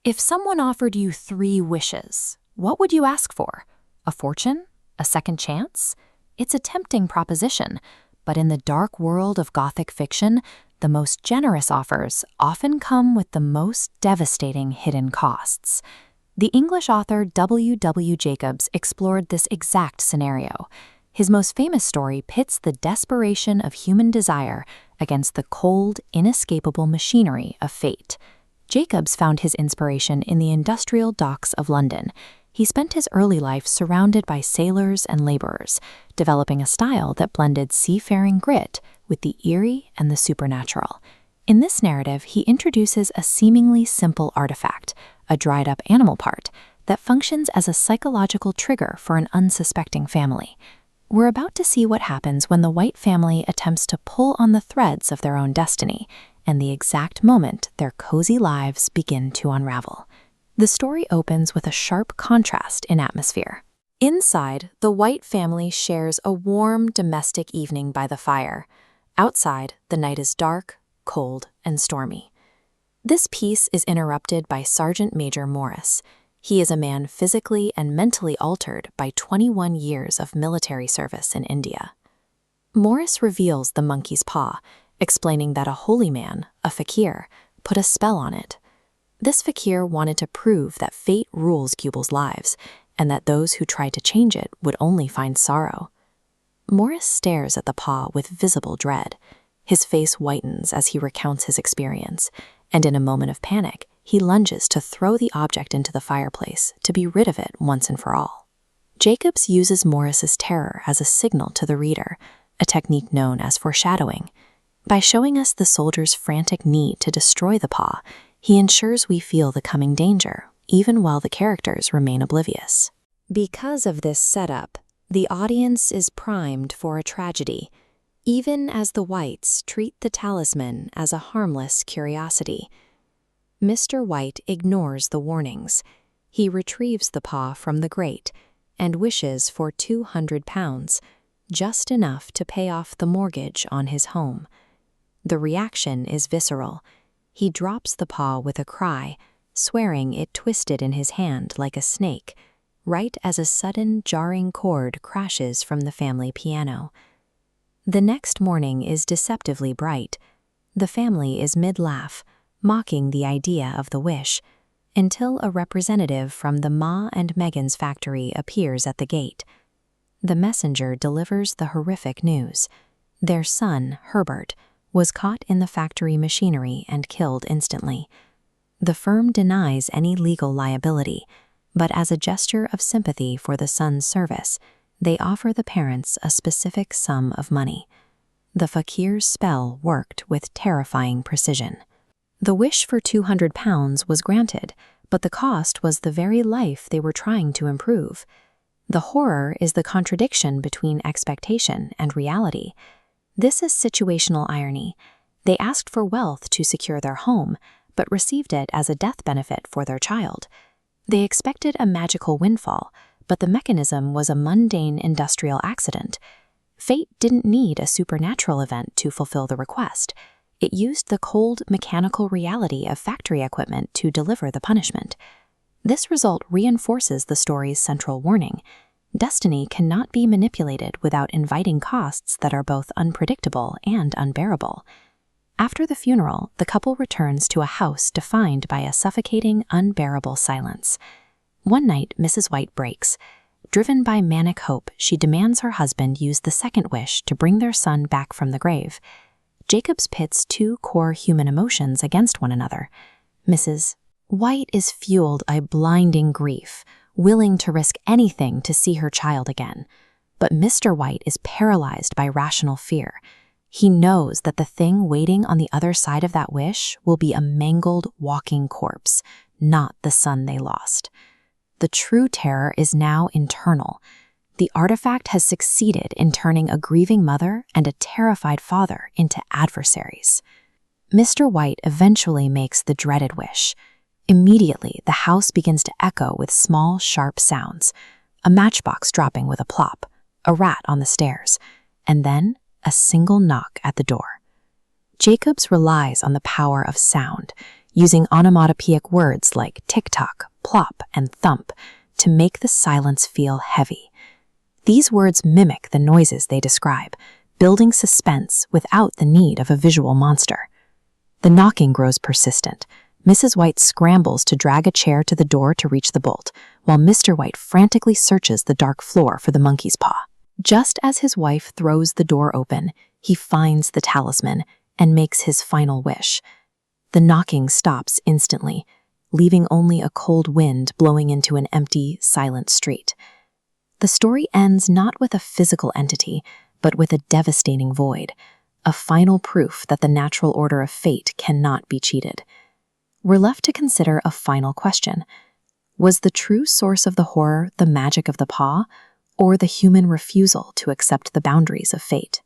If someone offered you 3 wishes, what would you ask for? A fortune? A second chance? It's a tempting proposition, but in the dark world of Gothic fiction, the most generous offers often come with the most devastating hidden costs. The English author W. W. Jacobs explored this exact scenario. His most famous story pits the desperation of human desire against the cold, inescapable machinery of fate. Jacobs found his inspiration in the industrial docks of London. He spent his early life surrounded by sailors and laborers, developing a style that blended seafaring grit with the eerie and the supernatural. In this narrative, he introduces a seemingly simple artifact, a dried-up animal part, that functions as a psychological trigger for an unsuspecting family. We're about to see what happens when the White family attempts to pull on the threads of their own destiny, and the exact moment their cozy lives begin to unravel. The story opens with a sharp contrast in atmosphere. Inside, the White family shares a warm domestic evening by the fire. Outside, the night is dark, cold, and stormy. This piece is interrupted by Sergeant Major Morris. He is a man physically and mentally altered by 21 years of military service in India. Morris reveals the monkey's paw, explaining that a holy man, a fakir, put a spell on it. This fakir wanted to prove that fate rules Gubbel's lives, and that those who tried to change it would only find sorrow. Morris stares at the paw with visible dread. His face whitens as he recounts his experience, and in a moment of panic, he lunges to throw the object into the fireplace to be rid of it once and for all. Jacobs uses Morris's terror as a signal to the reader, a technique known as foreshadowing. By showing us the soldier's frantic need to destroy the paw, he ensures we feel the coming danger, even while the characters remain oblivious. Because of this setup, the audience is primed for a tragedy, even as the Whites treat the talisman as a harmless curiosity. Mr. White ignores the warnings. He retrieves the paw from the grate and wishes for £200, just enough to pay off the mortgage on his home. The reaction is visceral. He drops the paw with a cry, swearing it twisted in his hand like a snake, right as a sudden jarring chord crashes from the family piano. The next morning is deceptively bright. The family is mid-laugh, mocking the idea of the wish, until a representative from the Ma and Megan's factory appears at the gate. The messenger delivers the horrific news. Their son, Herbert, was caught in the factory machinery and killed instantly. The firm denies any legal liability, but as a gesture of sympathy for the son's service, they offer the parents a specific sum of money. The fakir's spell worked with terrifying precision. The wish for £200 was granted, but the cost was the very life they were trying to improve. The horror is the contradiction between expectation and reality. This is situational irony. They asked for wealth to secure their home, but received it as a death benefit for their child. They expected a magical windfall, but the mechanism was a mundane industrial accident. Fate didn't need a supernatural event to fulfill the request. It used the cold, mechanical reality of factory equipment to deliver the punishment. This result reinforces the story's central warning. Destiny cannot be manipulated without inviting costs that are both unpredictable and unbearable. After the funeral, the couple returns to a house defined by a suffocating, unbearable silence. One night, Mrs. White breaks. Driven by manic hope, she demands her husband use the second wish to bring their son back from the grave. Jacobs pits two core human emotions against one another. Mrs. White is fueled by blinding grief, willing to risk anything to see her child again. But Mr. White is paralyzed by rational fear. He knows that the thing waiting on the other side of that wish will be a mangled, walking corpse, not the son they lost. The true terror is now internal. The artifact has succeeded in turning a grieving mother and a terrified father into adversaries. Mr. White eventually makes the dreaded wish. Immediately, the house begins to echo with small, sharp sounds, a matchbox dropping with a plop, a rat on the stairs, and then a single knock at the door. Jacobs relies on the power of sound. using onomatopoeic words like tick-tock, plop, and thump to make the silence feel heavy. These words mimic the noises they describe, building suspense without the need of a visual monster. The knocking grows persistent. Mrs. White scrambles to drag a chair to the door to reach the bolt, while Mr. White frantically searches the dark floor for the monkey's paw. Just as his wife throws the door open, he finds the talisman and makes his final wish. The knocking stops instantly, leaving only a cold wind blowing into an empty, silent street. The story ends not with a physical entity, but with a devastating void, a final proof that the natural order of fate cannot be cheated. We're left to consider a final question. Was the true source of the horror the magic of the paw, or the human refusal to accept the boundaries of fate?